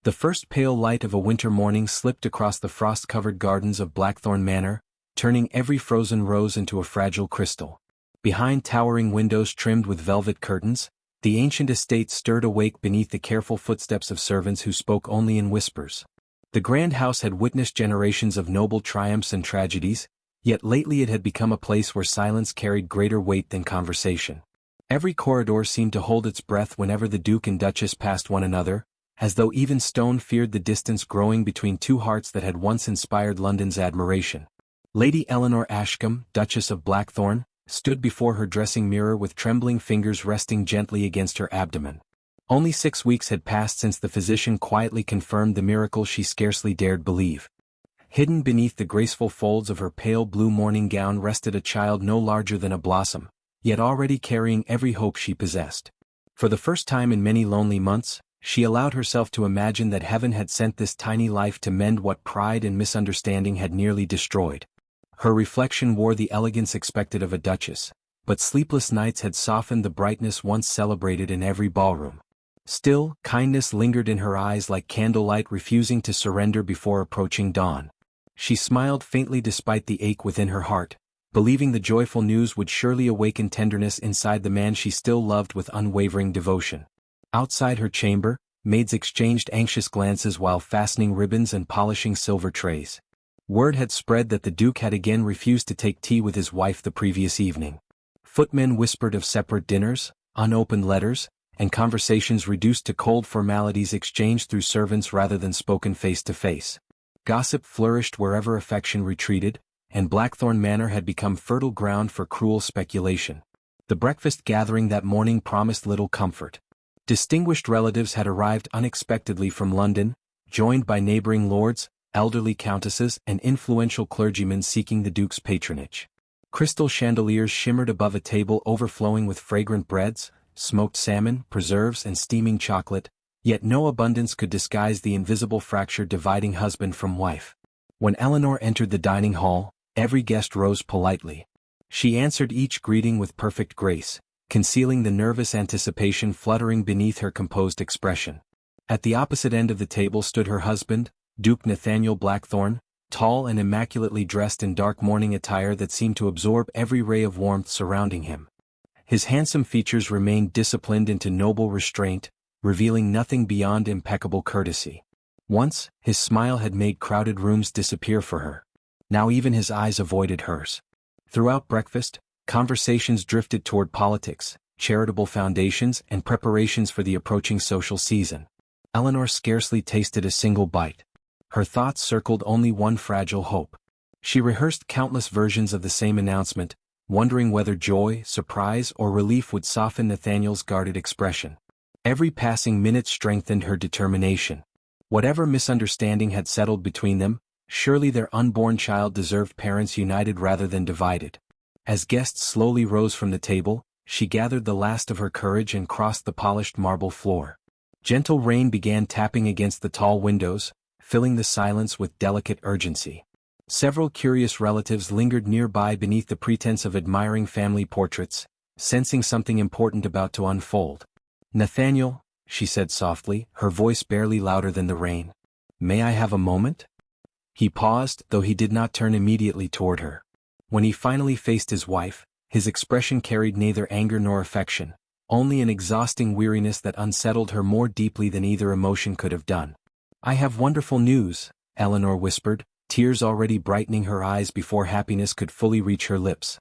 The first pale light of a winter morning slipped across the frost-covered gardens of Blackthorn Manor, turning every frozen rose into a fragile crystal. Behind towering windows trimmed with velvet curtains, the ancient estate stirred awake beneath the careful footsteps of servants who spoke only in whispers. The grand house had witnessed generations of noble triumphs and tragedies, yet lately it had become a place where silence carried greater weight than conversation. Every corridor seemed to hold its breath whenever the Duke and Duchess passed one another, as though even stone feared the distance growing between two hearts that had once inspired London's admiration. Lady Eleanor Ashcombe, Duchess of Blackthorn, stood before her dressing mirror with trembling fingers resting gently against her abdomen. Only 6 weeks had passed since the physician quietly confirmed the miracle she scarcely dared believe. Hidden beneath the graceful folds of her pale blue morning gown rested a child no larger than a blossom, yet already carrying every hope she possessed. For the first time in many lonely months, she allowed herself to imagine that heaven had sent this tiny life to mend what pride and misunderstanding had nearly destroyed. Her reflection wore the elegance expected of a duchess, but sleepless nights had softened the brightness once celebrated in every ballroom. Still, kindness lingered in her eyes like candlelight refusing to surrender before approaching dawn. She smiled faintly despite the ache within her heart, believing the joyful news would surely awaken tenderness inside the man she still loved with unwavering devotion. Outside her chamber, maids exchanged anxious glances while fastening ribbons and polishing silver trays. Word had spread that the Duke had again refused to take tea with his wife the previous evening. Footmen whispered of separate dinners, unopened letters, and conversations reduced to cold formalities exchanged through servants rather than spoken face to face. Gossip flourished wherever affection retreated, and Blackthorn Manor had become fertile ground for cruel speculation. The breakfast gathering that morning promised little comfort. Distinguished relatives had arrived unexpectedly from London, joined by neighboring lords, elderly countesses, and influential clergymen seeking the Duke's patronage. Crystal chandeliers shimmered above a table overflowing with fragrant breads, smoked salmon, preserves, and steaming chocolate, yet no abundance could disguise the invisible fracture dividing husband from wife. When Eleanor entered the dining hall, every guest rose politely. She answered each greeting with perfect grace, concealing the nervous anticipation fluttering beneath her composed expression. At the opposite end of the table stood her husband, Duke Nathaniel Blackthorn, tall and immaculately dressed in dark mourning attire that seemed to absorb every ray of warmth surrounding him. His handsome features remained disciplined into noble restraint, revealing nothing beyond impeccable courtesy. Once, his smile had made crowded rooms disappear for her. Now even his eyes avoided hers. Throughout breakfast, conversations drifted toward politics, charitable foundations, and preparations for the approaching social season. Eleanor scarcely tasted a single bite. Her thoughts circled only one fragile hope. She rehearsed countless versions of the same announcement, wondering whether joy, surprise, or relief would soften Nathaniel's guarded expression. Every passing minute strengthened her determination. Whatever misunderstanding had settled between them, surely their unborn child deserved parents united rather than divided. As guests slowly rose from the table, she gathered the last of her courage and crossed the polished marble floor. Gentle rain began tapping against the tall windows, filling the silence with delicate urgency. Several curious relatives lingered nearby beneath the pretense of admiring family portraits, sensing something important about to unfold. "Nathaniel," she said softly, her voice barely louder than the rain. "May I have a moment?" He paused, though he did not turn immediately toward her. When he finally faced his wife, his expression carried neither anger nor affection, only an exhausting weariness that unsettled her more deeply than either emotion could have done. "I have wonderful news," Eleanor whispered, tears already brightening her eyes before happiness could fully reach her lips.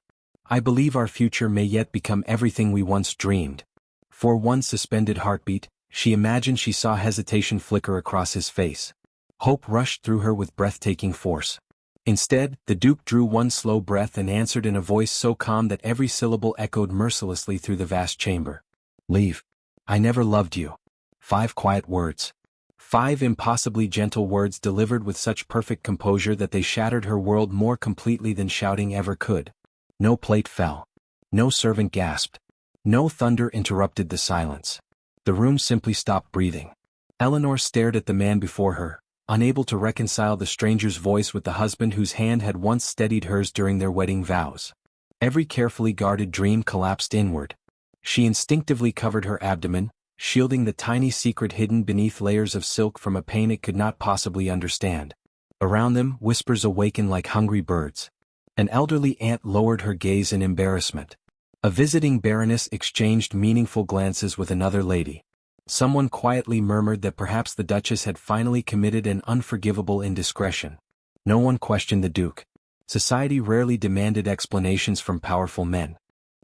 "I believe our future may yet become everything we once dreamed." For one suspended heartbeat, she imagined she saw hesitation flicker across his face. Hope rushed through her with breathtaking force. Instead, the Duke drew one slow breath and answered in a voice so calm that every syllable echoed mercilessly through the vast chamber. "Leave. I never loved you." 5 quiet words. 5 impossibly gentle words delivered with such perfect composure that they shattered her world more completely than shouting ever could. No plate fell. No servant gasped. No thunder interrupted the silence. The room simply stopped breathing. Eleanor stared at the man before her, unable to reconcile the stranger's voice with the husband whose hand had once steadied hers during their wedding vows. Every carefully guarded dream collapsed inward. She instinctively covered her abdomen, shielding the tiny secret hidden beneath layers of silk from a pain it could not possibly understand. Around them, whispers awakened like hungry birds. An elderly aunt lowered her gaze in embarrassment. A visiting baroness exchanged meaningful glances with another lady. Someone quietly murmured that perhaps the Duchess had finally committed an unforgivable indiscretion. No one questioned the Duke. Society rarely demanded explanations from powerful men.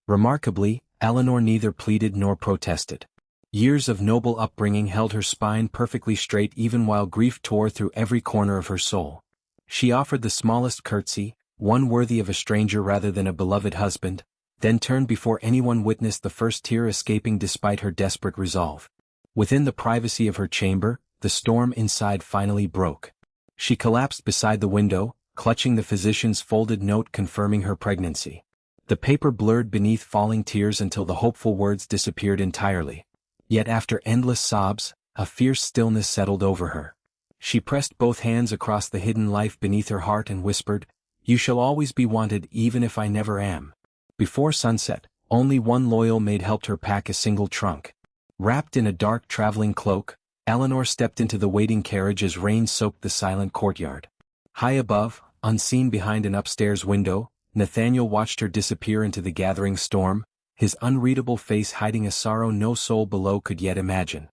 Remarkably, Eleanor neither pleaded nor protested. Years of noble upbringing held her spine perfectly straight even while grief tore through every corner of her soul. She offered the smallest curtsy, one worthy of a stranger rather than a beloved husband, then turned before anyone witnessed the first tear escaping despite her desperate resolve. Within the privacy of her chamber, the storm inside finally broke. She collapsed beside the window, clutching the physician's folded note confirming her pregnancy. The paper blurred beneath falling tears until the hopeful words disappeared entirely. Yet after endless sobs, a fierce stillness settled over her. She pressed both hands across the hidden life beneath her heart and whispered, "You shall always be wanted even if I never am." Before sunset, only one loyal maid helped her pack a single trunk. Wrapped in a dark traveling cloak, Eleanor stepped into the waiting carriage as rain soaked the silent courtyard. High above, unseen behind an upstairs window, Nathaniel watched her disappear into the gathering storm, his unreadable face hiding a sorrow no soul below could yet imagine.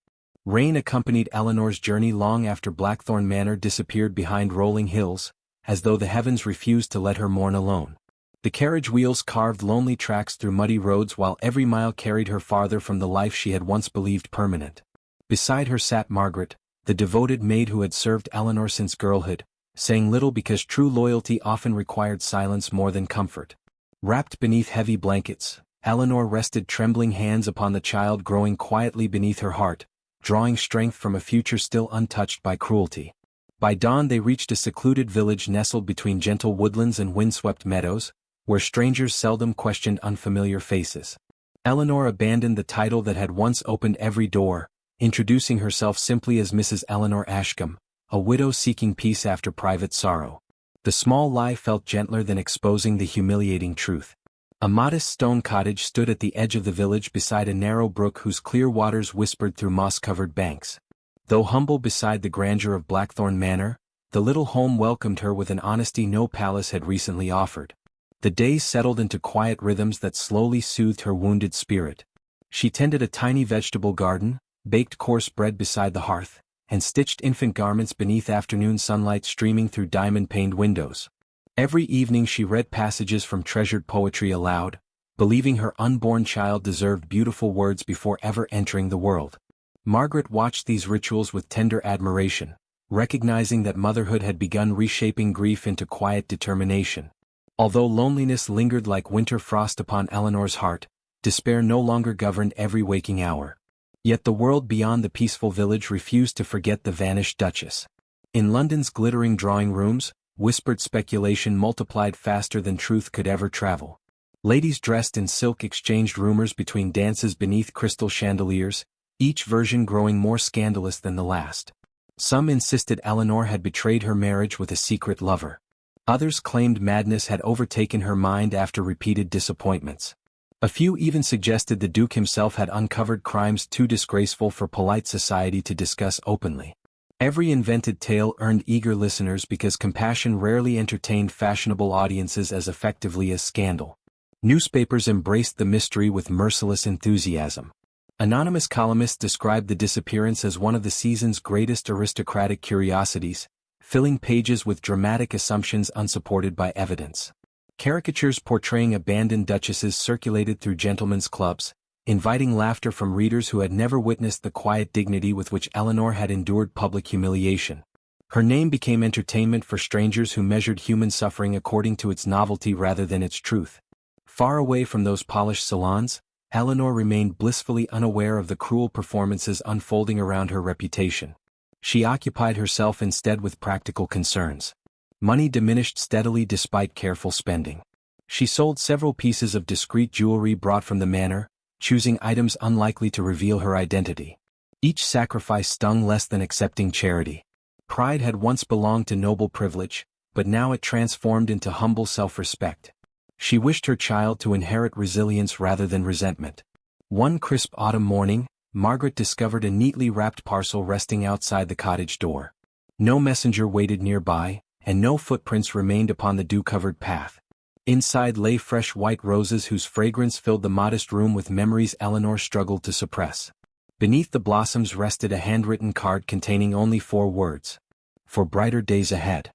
Rain accompanied Eleanor's journey long after Blackthorn Manor disappeared behind rolling hills, as though the heavens refused to let her mourn alone. The carriage wheels carved lonely tracks through muddy roads while every mile carried her farther from the life she had once believed permanent. Beside her sat Margaret, the devoted maid who had served Eleanor since girlhood, saying little because true loyalty often required silence more than comfort. Wrapped beneath heavy blankets, Eleanor rested trembling hands upon the child growing quietly beneath her heart, drawing strength from a future still untouched by cruelty. By dawn they reached a secluded village nestled between gentle woodlands and windswept meadows, where strangers seldom questioned unfamiliar faces. Eleanor abandoned the title that had once opened every door, introducing herself simply as Mrs. Eleanor Ashcombe, a widow seeking peace after private sorrow. The small lie felt gentler than exposing the humiliating truth. A modest stone cottage stood at the edge of the village beside a narrow brook whose clear waters whispered through moss-covered banks. Though humble beside the grandeur of Blackthorn Manor, the little home welcomed her with an honesty no palace had recently offered. The days settled into quiet rhythms that slowly soothed her wounded spirit. She tended a tiny vegetable garden, baked coarse bread beside the hearth, and stitched infant garments beneath afternoon sunlight streaming through diamond-paned windows. Every evening she read passages from treasured poetry aloud, believing her unborn child deserved beautiful words before ever entering the world. Margaret watched these rituals with tender admiration, recognizing that motherhood had begun reshaping grief into quiet determination. Although loneliness lingered like winter frost upon Eleanor's heart, despair no longer governed every waking hour. Yet the world beyond the peaceful village refused to forget the vanished Duchess. In London's glittering drawing rooms, whispered speculation multiplied faster than truth could ever travel. Ladies dressed in silk exchanged rumors between dances beneath crystal chandeliers, each version growing more scandalous than the last. Some insisted Eleanor had betrayed her marriage with a secret lover. Others claimed madness had overtaken her mind after repeated disappointments. A few even suggested the Duke himself had uncovered crimes too disgraceful for polite society to discuss openly. Every invented tale earned eager listeners because compassion rarely entertained fashionable audiences as effectively as scandal. Newspapers embraced the mystery with merciless enthusiasm. Anonymous columnists described the disappearance as one of the season's greatest aristocratic curiosities, filling pages with dramatic assumptions unsupported by evidence. Caricatures portraying abandoned duchesses circulated through gentlemen's clubs, inviting laughter from readers who had never witnessed the quiet dignity with which Eleanor had endured public humiliation. Her name became entertainment for strangers who measured human suffering according to its novelty rather than its truth. Far away from those polished salons, Eleanor remained blissfully unaware of the cruel performances unfolding around her reputation. She occupied herself instead with practical concerns. Money diminished steadily despite careful spending. She sold several pieces of discreet jewelry brought from the manor, choosing items unlikely to reveal her identity. Each sacrifice stung less than accepting charity. Pride had once belonged to noble privilege, but now it transformed into humble self-respect. She wished her child to inherit resilience rather than resentment. One crisp autumn morning, Margaret discovered a neatly wrapped parcel resting outside the cottage door. No messenger waited nearby, and no footprints remained upon the dew-covered path. Inside lay fresh white roses whose fragrance filled the modest room with memories Eleanor struggled to suppress. Beneath the blossoms rested a handwritten card containing only 4 words. For brighter days ahead.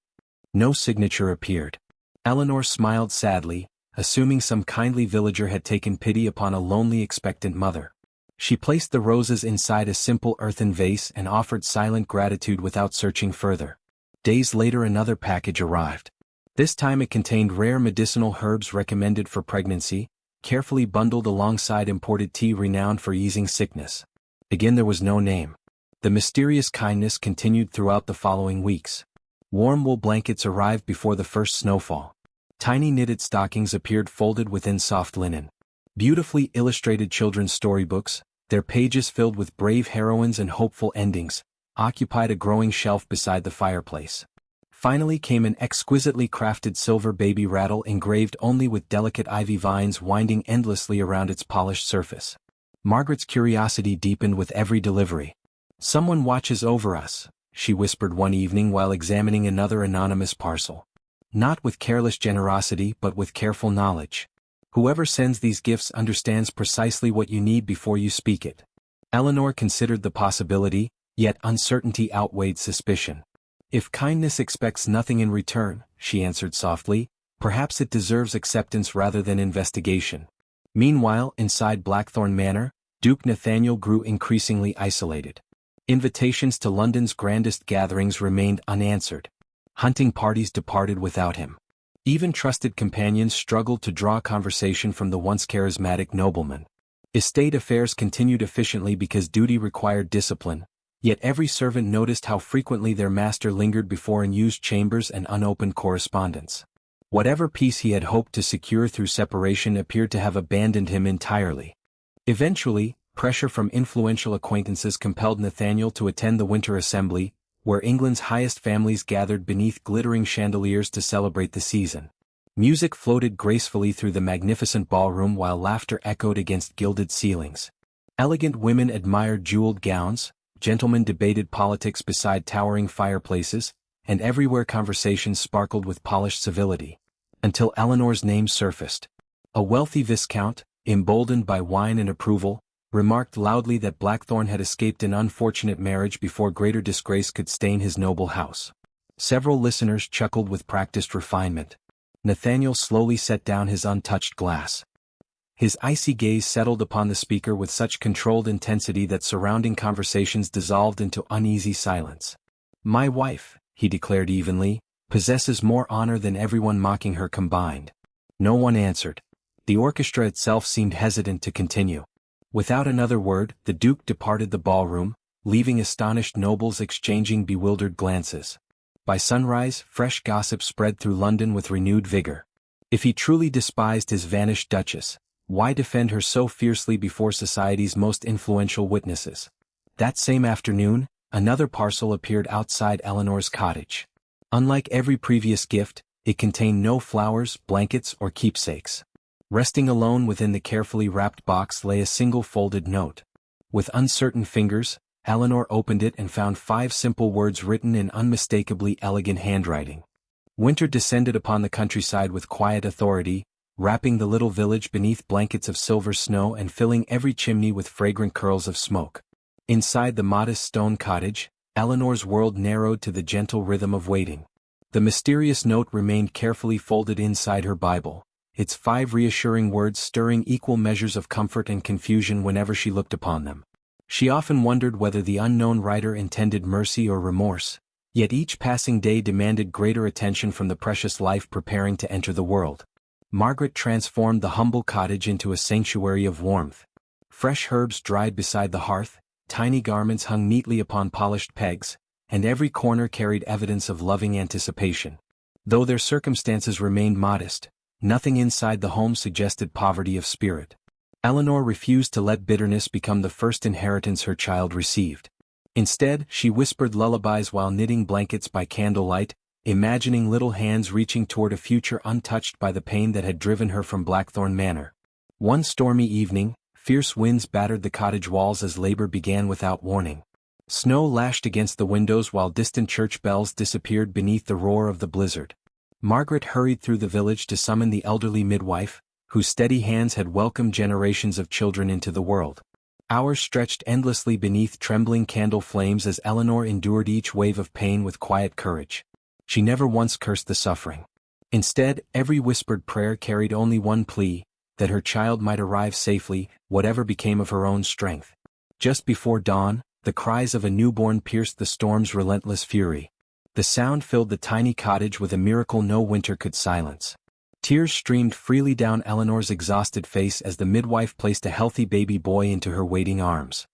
No signature appeared. Eleanor smiled sadly, assuming some kindly villager had taken pity upon a lonely expectant mother. She placed the roses inside a simple earthen vase and offered silent gratitude without searching further. Days later another package arrived. This time it contained rare medicinal herbs recommended for pregnancy, carefully bundled alongside imported tea renowned for easing sickness. Again there was no name. The mysterious kindness continued throughout the following weeks. Warm wool blankets arrived before the first snowfall. Tiny knitted stockings appeared folded within soft linen. Beautifully illustrated children's storybooks, their pages filled with brave heroines and hopeful endings, occupied a growing shelf beside the fireplace. Finally came an exquisitely crafted silver baby rattle engraved only with delicate ivy vines winding endlessly around its polished surface. Margaret's curiosity deepened with every delivery. "Someone watches over us," she whispered one evening while examining another anonymous parcel. "Not with careless generosity but with careful knowledge. Whoever sends these gifts understands precisely what you need before you speak it." Eleanor considered the possibility, yet uncertainty outweighed suspicion. "If kindness expects nothing in return," she answered softly, "perhaps it deserves acceptance rather than investigation." Meanwhile, inside Blackthorn Manor, Duke Nathaniel grew increasingly isolated. Invitations to London's grandest gatherings remained unanswered. Hunting parties departed without him. Even trusted companions struggled to draw conversation from the once charismatic nobleman. Estate affairs continued efficiently because duty required discipline, yet every servant noticed how frequently their master lingered before unused chambers and unopened correspondence. Whatever peace he had hoped to secure through separation appeared to have abandoned him entirely. Eventually, pressure from influential acquaintances compelled Nathaniel to attend the Winter Assembly, where England's highest families gathered beneath glittering chandeliers to celebrate the season. Music floated gracefully through the magnificent ballroom while laughter echoed against gilded ceilings. Elegant women admired jeweled gowns, gentlemen debated politics beside towering fireplaces, and everywhere conversations sparkled with polished civility. Until Eleanor's name surfaced. A wealthy viscount, emboldened by wine and approval, remarked loudly that Blackthorn had escaped an unfortunate marriage before greater disgrace could stain his noble house. Several listeners chuckled with practiced refinement. Nathaniel slowly set down his untouched glass. His icy gaze settled upon the speaker with such controlled intensity that surrounding conversations dissolved into uneasy silence. "My wife," he declared evenly, "possesses more honor than everyone mocking her combined." No one answered. The orchestra itself seemed hesitant to continue. Without another word, the Duke departed the ballroom, leaving astonished nobles exchanging bewildered glances. By sunrise, fresh gossip spread through London with renewed vigor. If he truly despised his vanished Duchess, why defend her so fiercely before society's most influential witnesses? That same afternoon, another parcel appeared outside Eleanor's cottage. Unlike every previous gift, it contained no flowers, blankets, or keepsakes. Resting alone within the carefully wrapped box lay a single folded note. With uncertain fingers, Eleanor opened it and found 5 simple words written in unmistakably elegant handwriting. Winter descended upon the countryside with quiet authority, wrapping the little village beneath blankets of silver snow and filling every chimney with fragrant curls of smoke. Inside the modest stone cottage, Eleanor's world narrowed to the gentle rhythm of waiting. The mysterious note remained carefully folded inside her Bible, its 5 reassuring words stirring equal measures of comfort and confusion whenever she looked upon them. She often wondered whether the unknown writer intended mercy or remorse, yet each passing day demanded greater attention from the precious life preparing to enter the world. Margaret transformed the humble cottage into a sanctuary of warmth. Fresh herbs dried beside the hearth, tiny garments hung neatly upon polished pegs, and every corner carried evidence of loving anticipation. Though their circumstances remained modest, nothing inside the home suggested poverty of spirit. Eleanor refused to let bitterness become the first inheritance her child received. Instead, she whispered lullabies while knitting blankets by candlelight, imagining little hands reaching toward a future untouched by the pain that had driven her from Blackthorn Manor. One stormy evening, Fierce winds battered the cottage walls as labor began without warning. Snow lashed against the windows while distant church bells disappeared beneath the roar of the blizzard. Margaret hurried through the village to summon the elderly midwife, whose steady hands had welcomed generations of children into the world. Hours stretched endlessly beneath trembling candle flames as Eleanor endured each wave of pain with quiet courage. She never once cursed the suffering. Instead, every whispered prayer carried only one plea, that her child might arrive safely, whatever became of her own strength. Just before dawn, the cries of a newborn pierced the storm's relentless fury. The sound filled the tiny cottage with a miracle no winter could silence. Tears streamed freely down Eleanor's exhausted face as the midwife placed a healthy baby boy into her waiting arms.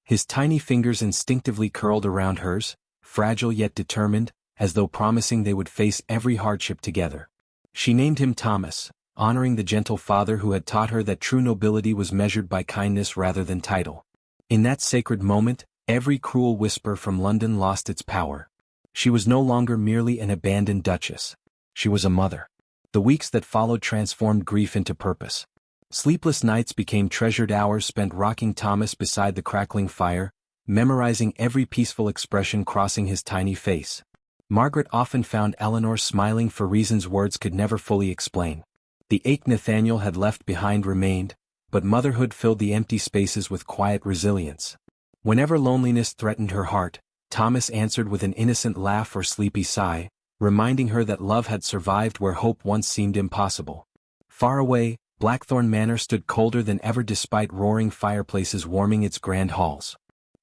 His tiny fingers instinctively curled around hers, fragile yet determined, as though promising they would face every hardship together. She named him Thomas, honoring the gentle father who had taught her that true nobility was measured by kindness rather than title. In that sacred moment, every cruel whisper from London lost its power. She was no longer merely an abandoned duchess. She was a mother. The weeks that followed transformed grief into purpose. Sleepless nights became treasured hours spent rocking Thomas beside the crackling fire, memorizing every peaceful expression crossing his tiny face. Margaret often found Eleanor smiling for reasons words could never fully explain. The ache Nathaniel had left behind remained, but motherhood filled the empty spaces with quiet resilience. Whenever loneliness threatened her heart, Thomas answered with an innocent laugh or sleepy sigh, reminding her that love had survived where hope once seemed impossible. Far away, Blackthorn Manor stood colder than ever despite roaring fireplaces warming its grand halls.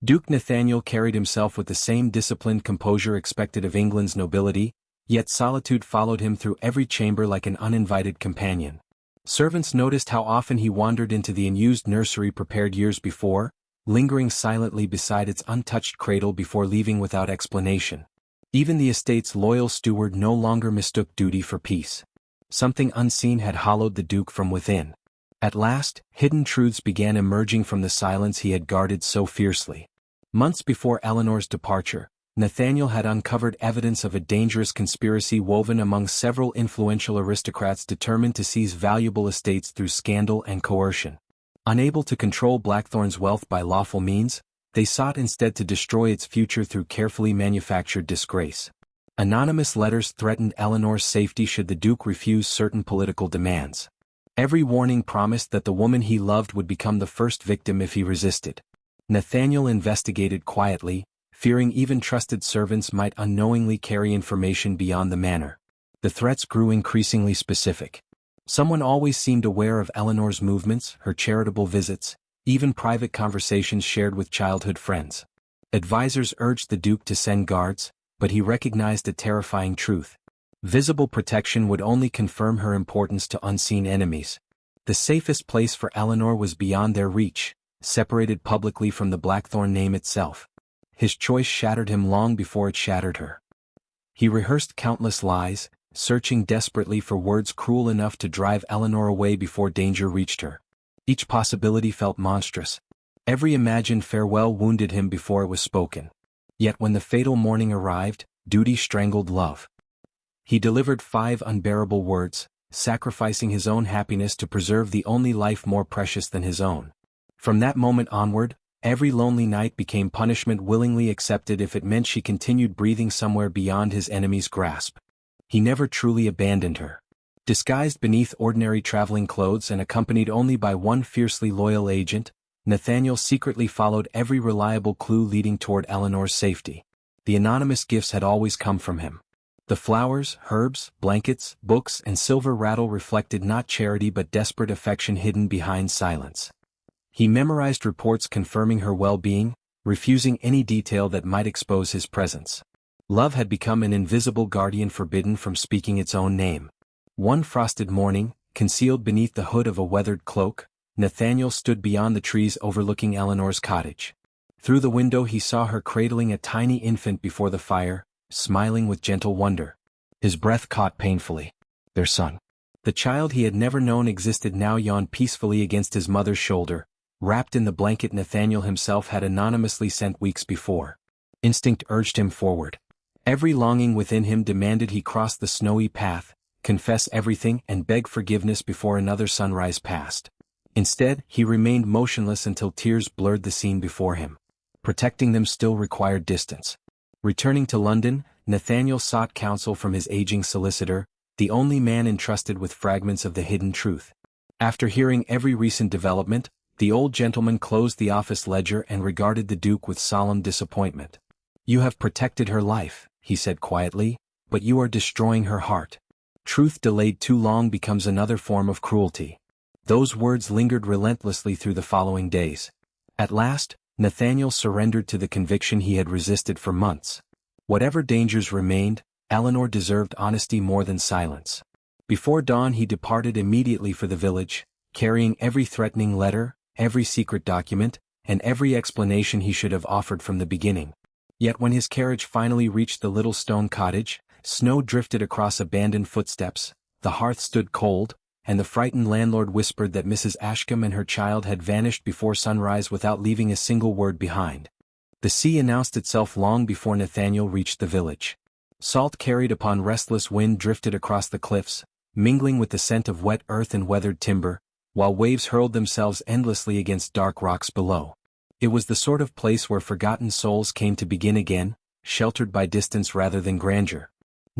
Duke Nathaniel carried himself with the same disciplined composure expected of England's nobility, yet solitude followed him through every chamber like an uninvited companion. Servants noticed how often he wandered into the unused nursery prepared years before, lingering silently beside its untouched cradle before leaving without explanation. Even the estate's loyal steward no longer mistook duty for peace. Something unseen had hollowed the Duke from within. At last, hidden truths began emerging from the silence he had guarded so fiercely. Months before Eleanor's departure, Nathaniel had uncovered evidence of a dangerous conspiracy woven among several influential aristocrats determined to seize valuable estates through scandal and coercion. Unable to control Blackthorn's wealth by lawful means, they sought instead to destroy its future through carefully manufactured disgrace. Anonymous letters threatened Eleanor's safety should the Duke refuse certain political demands. Every warning promised that the woman he loved would become the first victim if he resisted. Nathaniel investigated quietly, fearing even trusted servants might unknowingly carry information beyond the manor. The threats grew increasingly specific. Someone always seemed aware of Eleanor's movements, her charitable visits, even private conversations shared with childhood friends. Advisors urged the Duke to send guards, but he recognized a terrifying truth. Visible protection would only confirm her importance to unseen enemies. The safest place for Eleanor was beyond their reach, separated publicly from the Blackthorn name itself. His choice shattered him long before it shattered her. He rehearsed countless lies, searching desperately for words cruel enough to drive Eleanor away before danger reached her. Each possibility felt monstrous. Every imagined farewell wounded him before it was spoken. Yet when the fatal morning arrived, duty strangled love. He delivered 5 unbearable words, sacrificing his own happiness to preserve the only life more precious than his own. From that moment onward, every lonely night became punishment willingly accepted if it meant she continued breathing somewhere beyond his enemy's grasp. He never truly abandoned her. Disguised beneath ordinary traveling clothes and accompanied only by one fiercely loyal agent, Nathaniel secretly followed every reliable clue leading toward Eleanor's safety. The anonymous gifts had always come from him. The flowers, herbs, blankets, books, and silver rattle reflected not charity but desperate affection hidden behind silence. He memorized reports confirming her well-being, refusing any detail that might expose his presence. Love had become an invisible guardian forbidden from speaking its own name. One frosted morning, concealed beneath the hood of a weathered cloak, Nathaniel stood beyond the trees overlooking Eleanor's cottage. Through the window he saw her cradling a tiny infant before the fire, smiling with gentle wonder. His breath caught painfully. Their son. The child he had never known existed now yawned peacefully against his mother's shoulder, wrapped in the blanket Nathaniel himself had anonymously sent weeks before. Instinct urged him forward. Every longing within him demanded he cross the snowy path, confess everything and beg forgiveness before another sunrise passed. Instead, he remained motionless until tears blurred the scene before him. Protecting them still required distance. Returning to London, Nathaniel sought counsel from his aging solicitor, the only man entrusted with fragments of the hidden truth. After hearing every recent development, the old gentleman closed the office ledger and regarded the Duke with solemn disappointment. "You have protected her life," he said quietly, "but you are destroying her heart. Truth delayed too long becomes another form of cruelty." Those words lingered relentlessly through the following days. At last, Nathaniel surrendered to the conviction he had resisted for months. Whatever dangers remained, Eleanor deserved honesty more than silence. Before dawn he departed immediately for the village, carrying every threatening letter, every secret document, and every explanation he should have offered from the beginning. Yet when his carriage finally reached the little stone cottage, snow drifted across abandoned footsteps, the hearth stood cold, and the frightened landlord whispered that Mrs. Ashcombe and her child had vanished before sunrise without leaving a single word behind. The sea announced itself long before Nathaniel reached the village. Salt carried upon restless wind drifted across the cliffs, mingling with the scent of wet earth and weathered timber, while waves hurled themselves endlessly against dark rocks below. It was the sort of place where forgotten souls came to begin again, sheltered by distance rather than grandeur.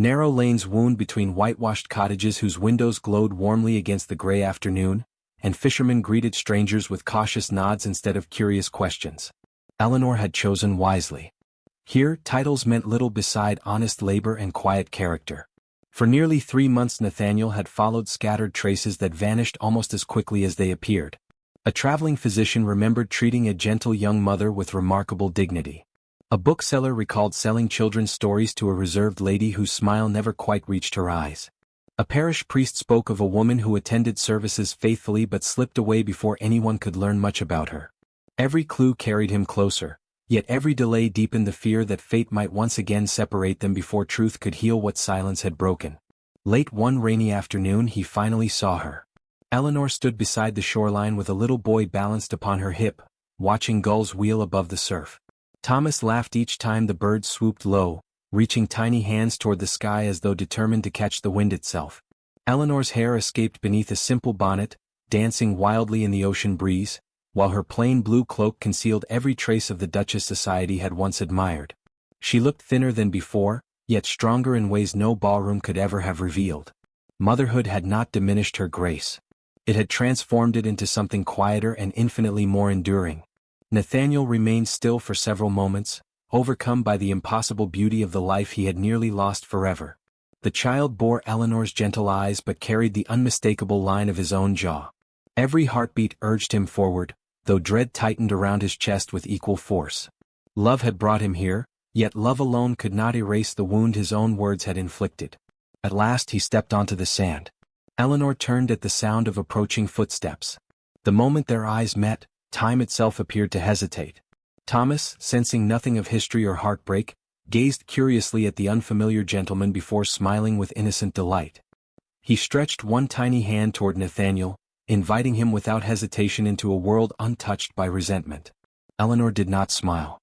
Narrow lanes wound between whitewashed cottages whose windows glowed warmly against the gray afternoon, and fishermen greeted strangers with cautious nods instead of curious questions. Eleanor had chosen wisely. Here, titles meant little beside honest labor and quiet character. For nearly 3 months Nathaniel had followed scattered traces that vanished almost as quickly as they appeared. A traveling physician remembered treating a gentle young mother with remarkable dignity. A bookseller recalled selling children's stories to a reserved lady whose smile never quite reached her eyes. A parish priest spoke of a woman who attended services faithfully but slipped away before anyone could learn much about her. Every clue carried him closer, yet every delay deepened the fear that fate might once again separate them before truth could heal what silence had broken. Late one rainy afternoon he finally saw her. Eleanor stood beside the shoreline with a little boy balanced upon her hip, watching gulls wheel above the surf. Thomas laughed each time the birds swooped low, reaching tiny hands toward the sky as though determined to catch the wind itself. Eleanor's hair escaped beneath a simple bonnet, dancing wildly in the ocean breeze, while her plain blue cloak concealed every trace of the Duchess society had once admired. She looked thinner than before, yet stronger in ways no ballroom could ever have revealed. Motherhood had not diminished her grace. It had transformed it into something quieter and infinitely more enduring. Nathaniel remained still for several moments, overcome by the impossible beauty of the life he had nearly lost forever. The child bore Eleanor's gentle eyes but carried the unmistakable line of his own jaw. Every heartbeat urged him forward, though dread tightened around his chest with equal force. Love had brought him here, yet love alone could not erase the wound his own words had inflicted. At last he stepped onto the sand. Eleanor turned at the sound of approaching footsteps. The moment their eyes met, time itself appeared to hesitate. Thomas, sensing nothing of history or heartbreak, gazed curiously at the unfamiliar gentleman before smiling with innocent delight. He stretched one tiny hand toward Nathaniel, inviting him without hesitation into a world untouched by resentment. Eleanor did not smile.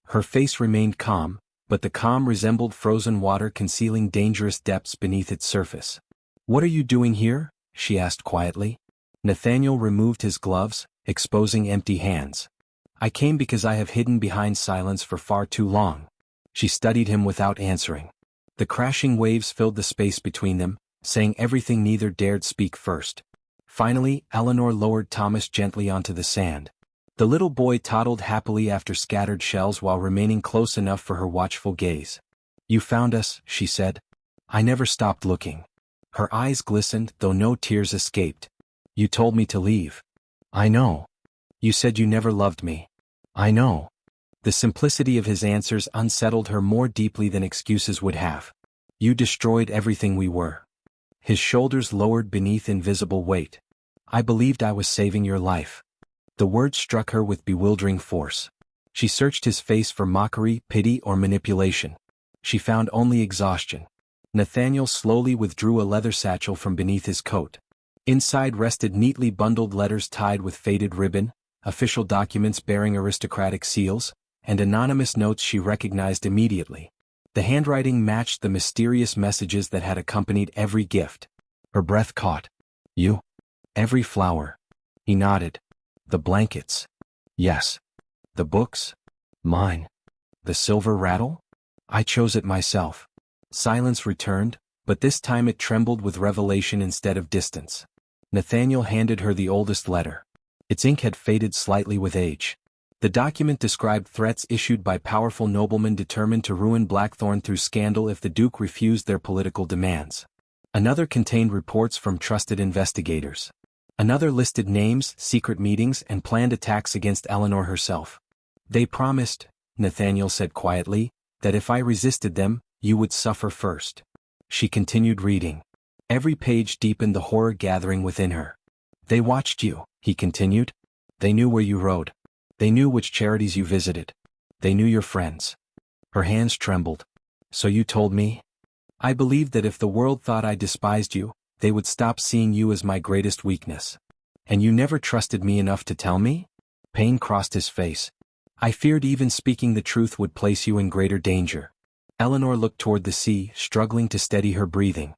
Her face remained calm, but the calm resembled frozen water concealing dangerous depths beneath its surface. "What are you doing here?" she asked quietly. Nathaniel removed his gloves, exposing empty hands. "I came because I have hidden behind silence for far too long." She studied him without answering. The crashing waves filled the space between them, saying everything neither dared speak first. Finally, Eleanor lowered Thomas gently onto the sand. The little boy toddled happily after scattered shells while remaining close enough for her watchful gaze. "You found us," she said. "I never stopped looking." Her eyes glistened, though no tears escaped. "You told me to leave." "I know." "You said you never loved me." "I know." The simplicity of his answers unsettled her more deeply than excuses would have. "You destroyed everything we were." His shoulders lowered beneath invisible weight. "I believed I was saving your life." The words struck her with bewildering force. She searched his face for mockery, pity, or manipulation. She found only exhaustion. Nathaniel slowly withdrew a leather satchel from beneath his coat. Inside rested neatly bundled letters tied with faded ribbon, official documents bearing aristocratic seals, and anonymous notes she recognized immediately. The handwriting matched the mysterious messages that had accompanied every gift. Her breath caught. "You. Every flower. He nodded. The blankets. Yes. The books. Mine. The silver rattle? I chose it myself. Silence returned, but this time it trembled with revelation instead of distance. Nathaniel handed her the oldest letter. Its ink had faded slightly with age. The document described threats issued by powerful noblemen determined to ruin Blackthorn through scandal if the Duke refused their political demands. Another contained reports from trusted investigators. Another listed names, secret meetings, and planned attacks against Eleanor herself. They promised, Nathaniel said quietly, that if I resisted them, you would suffer first. She continued reading. Every page deepened the horror gathering within her. They watched you, he continued. They knew where you rode. They knew which charities you visited. They knew your friends. Her hands trembled. So you told me? I believed that if the world thought I despised you, they would stop seeing you as my greatest weakness. And you never trusted me enough to tell me? Pain crossed his face. I feared even speaking the truth would place you in greater danger. Eleanor looked toward the sea, struggling to steady her breathing.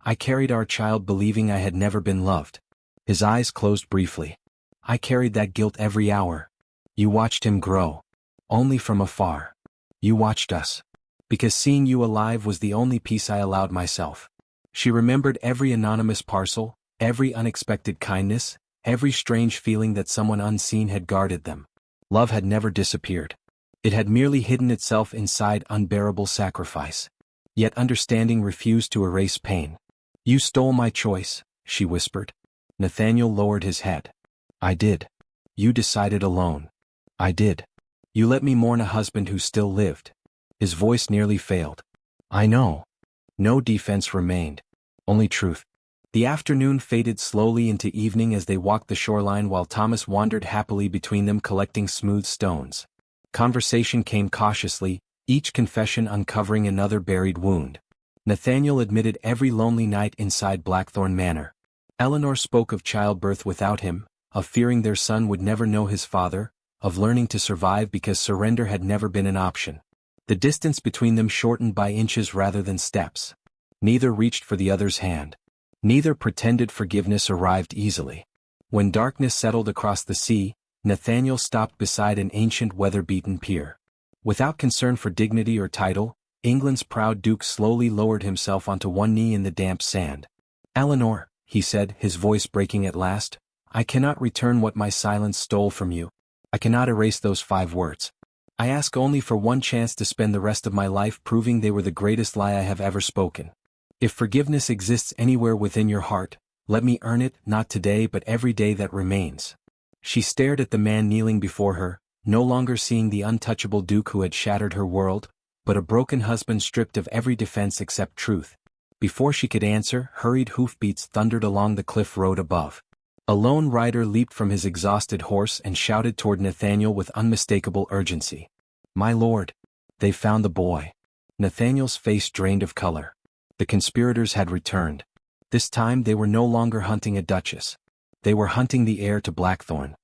I carried our child believing I had never been loved. His eyes closed briefly. I carried that guilt every hour. You watched him grow. Only from afar. You watched us. Because seeing you alive was the only peace I allowed myself. She remembered every anonymous parcel, every unexpected kindness, every strange feeling that someone unseen had guarded them. Love had never disappeared. It had merely hidden itself inside unbearable sacrifice. Yet understanding refused to erase pain. You stole my choice, she whispered. Nathaniel lowered his head. I did. You decided alone. I did. You let me mourn a husband who still lived. His voice nearly failed. I know. No defense remained. Only truth. The afternoon faded slowly into evening as they walked the shoreline while Thomas wandered happily between them collecting smooth stones. Conversation came cautiously, each confession uncovering another buried wound. Nathaniel admitted every lonely night inside Blackthorn Manor. Eleanor spoke of childbirth without him, of fearing their son would never know his father, of learning to survive because surrender had never been an option. The distance between them shortened by inches rather than steps. Neither reached for the other's hand. Neither pretended forgiveness arrived easily. When darkness settled across the sea, Nathaniel stopped beside an ancient weather-beaten pier. Without concern for dignity or title, England's proud Duke slowly lowered himself onto one knee in the damp sand. Eleanor, he said, his voice breaking at last, I cannot return what my silence stole from you. I cannot erase those 5 words. I ask only for one chance to spend the rest of my life proving they were the greatest lie I have ever spoken. If forgiveness exists anywhere within your heart, let me earn it, not today but every day that remains. She stared at the man kneeling before her, no longer seeing the untouchable Duke who had shattered her world, but a broken husband stripped of every defense except truth. Before she could answer, hurried hoofbeats thundered along the cliff road above. A lone rider leaped from his exhausted horse and shouted toward Nathaniel with unmistakable urgency. My lord! They've found the boy. Nathaniel's face drained of color. The conspirators had returned. This time they were no longer hunting a duchess. They were hunting the heir to Blackthorn.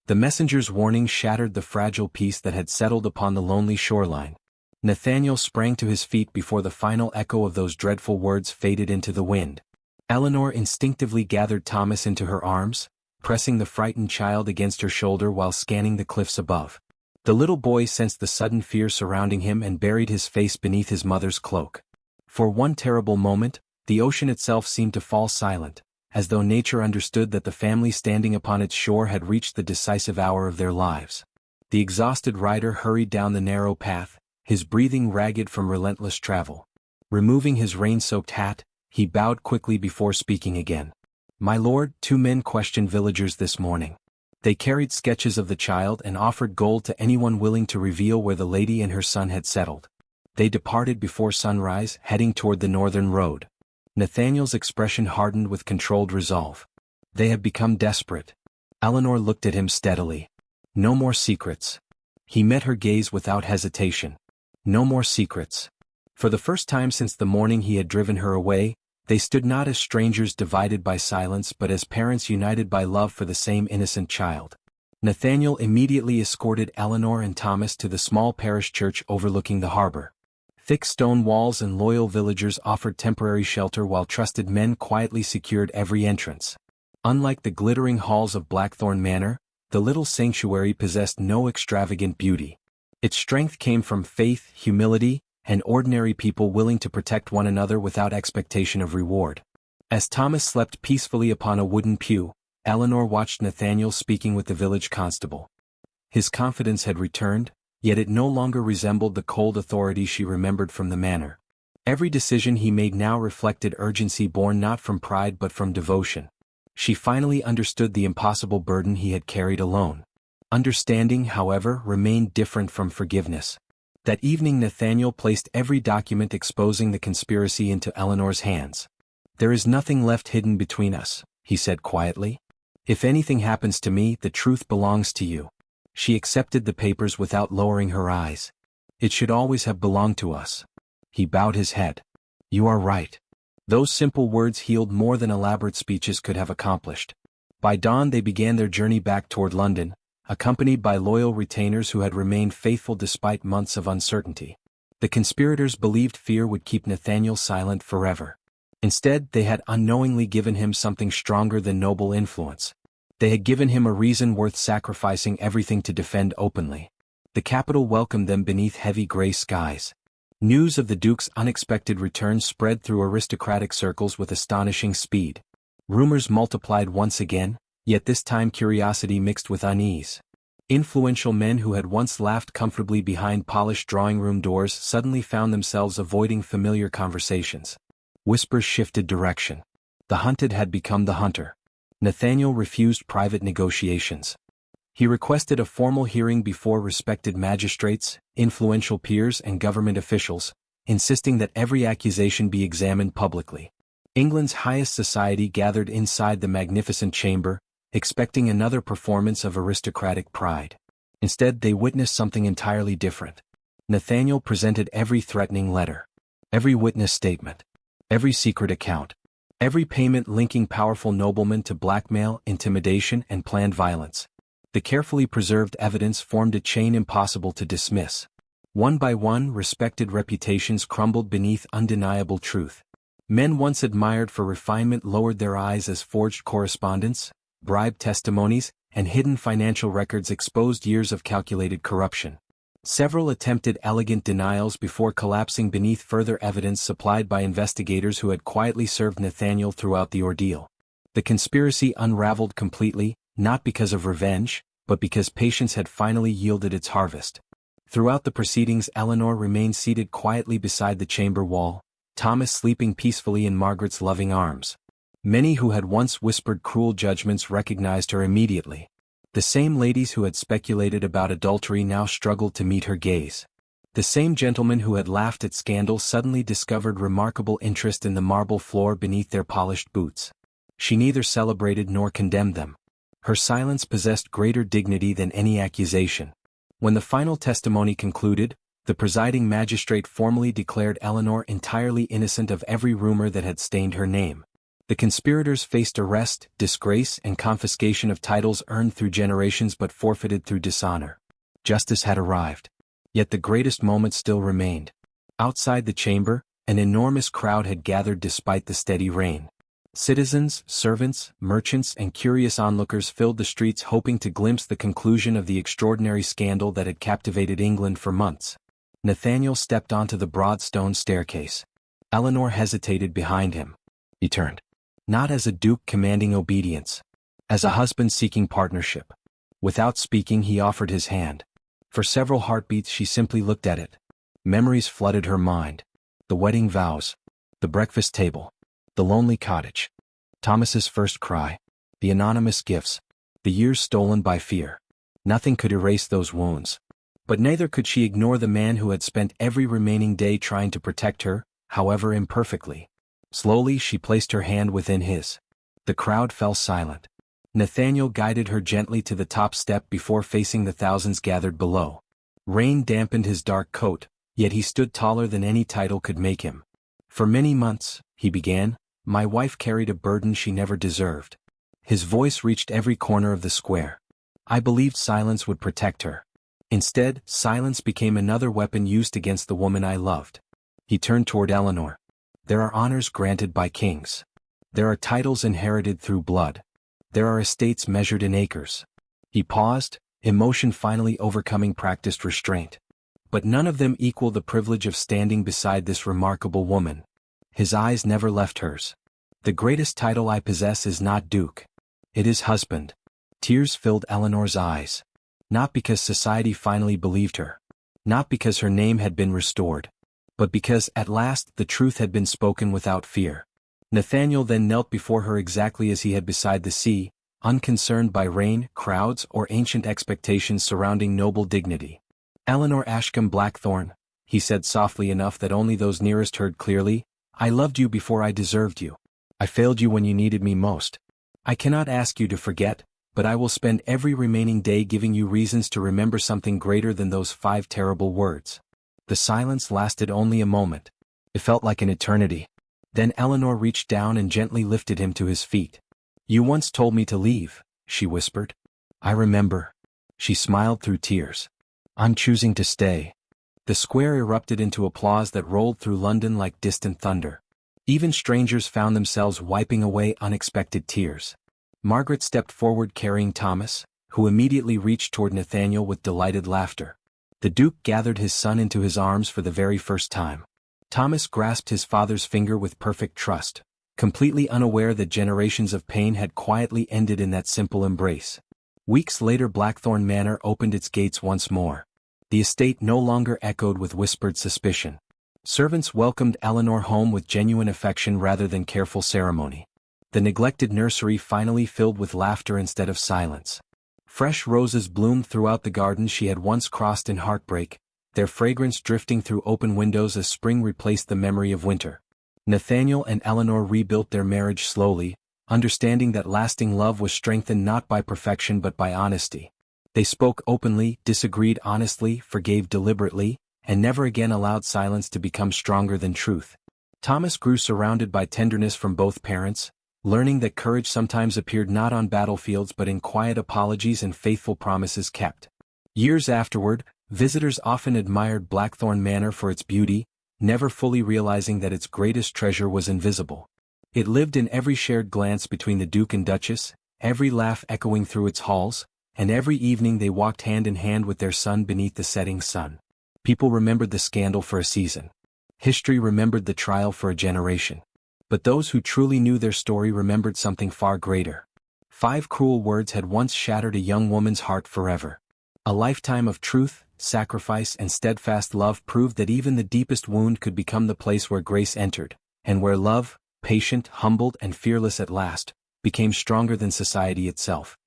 The messenger's warning shattered the fragile peace that had settled upon the lonely shoreline. Nathaniel sprang to his feet before the final echo of those dreadful words faded into the wind. Eleanor instinctively gathered Thomas into her arms, pressing the frightened child against her shoulder while scanning the cliffs above. The little boy sensed the sudden fear surrounding him and buried his face beneath his mother's cloak. For one terrible moment, the ocean itself seemed to fall silent, as though nature understood that the family standing upon its shore had reached the decisive hour of their lives. The exhausted rider hurried down the narrow path, his breathing ragged from relentless travel. Removing his rain-soaked hat, he bowed quickly before speaking again. My lord, 2 men questioned villagers this morning. They carried sketches of the child and offered gold to anyone willing to reveal where the lady and her son had settled. They departed before sunrise, heading toward the northern road. Nathaniel's expression hardened with controlled resolve. They have become desperate. Eleanor looked at him steadily. No more secrets. He met her gaze without hesitation. No more secrets. For the first time since the morning he had driven her away, they stood not as strangers divided by silence but as parents united by love for the same innocent child. Nathaniel immediately escorted Eleanor and Thomas to the small parish church overlooking the harbor. Thick stone walls and loyal villagers offered temporary shelter while trusted men quietly secured every entrance. Unlike the glittering halls of Blackthorn Manor, the little sanctuary possessed no extravagant beauty. Its strength came from faith, humility, and ordinary people willing to protect one another without expectation of reward. As Thomas slept peacefully upon a wooden pew, Eleanor watched Nathaniel speaking with the village constable. His confidence had returned, yet it no longer resembled the cold authority she remembered from the manor. Every decision he made now reflected urgency born not from pride but from devotion. She finally understood the impossible burden he had carried alone. Understanding, however, remained different from forgiveness. That evening Nathaniel placed every document exposing the conspiracy into Eleanor's hands. "There is nothing left hidden between us," he said quietly. "If anything happens to me, the truth belongs to you." She accepted the papers without lowering her eyes. "It should always have belonged to us." He bowed his head. "You are right." Those simple words healed more than elaborate speeches could have accomplished. By dawn they began their journey back toward London, accompanied by loyal retainers who had remained faithful despite months of uncertainty. The conspirators believed fear would keep Nathaniel silent forever. Instead, they had unknowingly given him something stronger than noble influence. They had given him a reason worth sacrificing everything to defend openly. The capital welcomed them beneath heavy gray skies. News of the Duke's unexpected return spread through aristocratic circles with astonishing speed. Rumors multiplied once again, yet this time curiosity mixed with unease. Influential men who had once laughed comfortably behind polished drawing-room doors suddenly found themselves avoiding familiar conversations. Whispers shifted direction. The hunted had become the hunter. Nathaniel refused private negotiations. He requested a formal hearing before respected magistrates, influential peers and government officials, insisting that every accusation be examined publicly. England's highest society gathered inside the magnificent chamber, expecting another performance of aristocratic pride. Instead, they witnessed something entirely different. Nathaniel presented every threatening letter, every witness statement, every secret account, every payment linking powerful noblemen to blackmail, intimidation, and planned violence. The carefully preserved evidence formed a chain impossible to dismiss. One by one, respected reputations crumbled beneath undeniable truth. Men once admired for refinement lowered their eyes as forged correspondence, bribed testimonies, and hidden financial records exposed years of calculated corruption. Several attempted elegant denials before collapsing beneath further evidence supplied by investigators who had quietly served Nathaniel throughout the ordeal. The conspiracy unraveled completely, not because of revenge, but because patience had finally yielded its harvest. Throughout the proceedings, Eleanor remained seated quietly beside the chamber wall, Thomas sleeping peacefully in Margaret's loving arms. Many who had once whispered cruel judgments recognized her immediately. The same ladies who had speculated about adultery now struggled to meet her gaze. The same gentlemen who had laughed at scandal suddenly discovered remarkable interest in the marble floor beneath their polished boots. She neither celebrated nor condemned them. Her silence possessed greater dignity than any accusation. When the final testimony concluded, the presiding magistrate formally declared Eleanor entirely innocent of every rumor that had stained her name. The conspirators faced arrest, disgrace, and confiscation of titles earned through generations but forfeited through dishonor. Justice had arrived. Yet the greatest moment still remained. Outside the chamber, an enormous crowd had gathered despite the steady rain. Citizens, servants, merchants, and curious onlookers filled the streets hoping to glimpse the conclusion of the extraordinary scandal that had captivated England for months. Nathaniel stepped onto the broad stone staircase. Eleanor hesitated behind him. He turned. Not as a duke commanding obedience. As a husband seeking partnership. Without speaking, he offered his hand. For several heartbeats she simply looked at it. Memories flooded her mind. The wedding vows. The breakfast table. The lonely cottage. Thomas's first cry. The anonymous gifts. The years stolen by fear. Nothing could erase those wounds. But neither could she ignore the man who had spent every remaining day trying to protect her, however imperfectly. Slowly she placed her hand within his. The crowd fell silent. Nathaniel guided her gently to the top step before facing the thousands gathered below. Rain dampened his dark coat, yet he stood taller than any title could make him. For many months, he began, my wife carried a burden she never deserved. His voice reached every corner of the square. I believed silence would protect her. Instead, silence became another weapon used against the woman I loved. He turned toward Eleanor. There are honors granted by kings. There are titles inherited through blood. There are estates measured in acres. He paused, emotion finally overcoming practiced restraint. But none of them equal the privilege of standing beside this remarkable woman. His eyes never left hers. The greatest title I possess is not Duke. It is husband. Tears filled Eleanor's eyes. Not because society finally believed her. Not because her name had been restored. But because, at last, the truth had been spoken without fear. Nathaniel then knelt before her exactly as he had beside the sea, unconcerned by rain, crowds, or ancient expectations surrounding noble dignity. "Eleanor Ashcombe Blackthorn," he said softly enough that only those nearest heard clearly, "I loved you before I deserved you. I failed you when you needed me most. I cannot ask you to forget, but I will spend every remaining day giving you reasons to remember something greater than those 5 terrible words." The silence lasted only a moment. It felt like an eternity. Then Eleanor reached down and gently lifted him to his feet. "You once told me to leave," she whispered. "I remember." She smiled through tears. "I'm choosing to stay." The square erupted into applause that rolled through London like distant thunder. Even strangers found themselves wiping away unexpected tears. Margaret stepped forward carrying Thomas, who immediately reached toward Nathaniel with delighted laughter. The Duke gathered his son into his arms for the very first time. Thomas grasped his father's finger with perfect trust, completely unaware that generations of pain had quietly ended in that simple embrace. Weeks later Blackthorn Manor opened its gates once more. The estate no longer echoed with whispered suspicion. Servants welcomed Eleanor home with genuine affection rather than careful ceremony. The neglected nursery finally filled with laughter instead of silence. Fresh roses bloomed throughout the gardens she had once crossed in heartbreak, their fragrance drifting through open windows as spring replaced the memory of winter. Nathaniel and Eleanor rebuilt their marriage slowly, understanding that lasting love was strengthened not by perfection but by honesty. They spoke openly, disagreed honestly, forgave deliberately, and never again allowed silence to become stronger than truth. Thomas grew surrounded by tenderness from both parents, learning that courage sometimes appeared not on battlefields but in quiet apologies and faithful promises kept. Years afterward, visitors often admired Blackthorn Manor for its beauty, never fully realizing that its greatest treasure was invisible. It lived in every shared glance between the Duke and Duchess, every laugh echoing through its halls, and every evening they walked hand in hand with their son beneath the setting sun. People remembered the scandal for a season. History remembered the trial for a generation. But those who truly knew their story remembered something far greater. 5 cruel words had once shattered a young woman's heart forever. A lifetime of truth, sacrifice, and steadfast love proved that even the deepest wound could become the place where grace entered, and where love, patient, humbled, and fearless at last, became stronger than society itself.